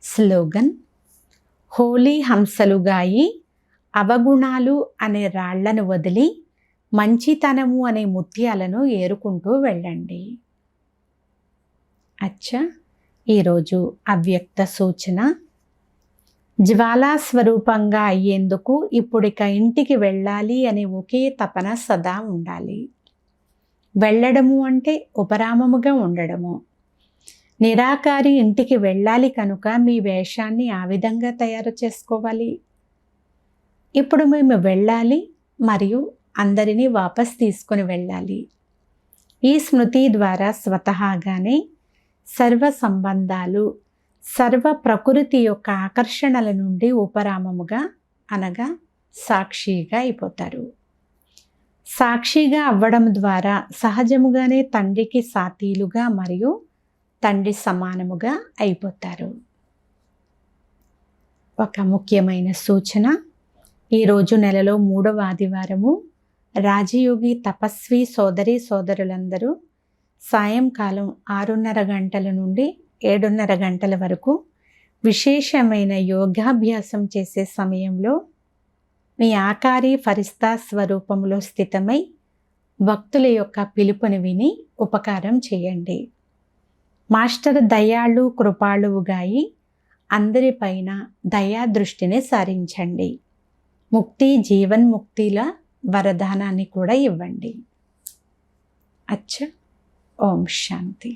Slogan: Holi హంసలుగాయి అవగుణాలు అనే రాళ్లను వదిలి మంచితనము అనే ముత్యాలను ఏరుకుంటూ వెళ్ళండి. అచ్చా, ఈరోజు అవ్యక్త సూచన: జ్వాలా స్వరూపంగా అయ్యేందుకు ఇప్పుడిక ఇంటికి వెళ్ళాలి అనే ఒకే తపన సదా ఉండాలి. వెళ్ళడము అంటే ఉపరామముగా ఉండడము. నిరాకారి ఇంటికి వెళ్ళాలి కనుక మీ వేషాన్ని ఆ విధంగా తయారు చేసుకోవాలి. ఇప్పుడు మేము వెళ్ళాలి మరియు అందరినీ వాపస్ తీసుకొని వెళ్ళాలి. ఈ స్మృతి ద్వారా స్వతహాగానే సర్వ సంబంధాలు, సర్వ ప్రకృతి యొక్క ఆకర్షణల నుండి ఉపరామముగా అనగా సాక్షిగా అయిపోతారు. సాక్షిగా అవ్వడం ద్వారా సహజముగానే తండ్రికి సాతీలుగా మరియు తండ్రి సమానముగా అయిపోతారు. ఒక ముఖ్యమైన సూచన: ఈరోజు నెలలో 3వ ఆదివారము. రాజయోగి తపస్వి సోదరి సోదరులందరూ సాయంకాలం 6:30 గంటల నుండి 7:30 గంటల వరకు విశేషమైన యోగాభ్యాసం చేసే సమయంలో మీ ఆకారి ఫరిస్తా స్వరూపంలో స్థితమై భక్తుల యొక్క పిలుపుని విని ఉపకారం చేయండి. మాస్టర్ దయాళు కృపాళువుగాయి అందరిపైన దయా దృష్టిని సారించండి. ముక్తి జీవన్ముక్తిల వరదానాన్ని కూడా ఇవ్వండి. అచ్చా, ఓం శాంతి.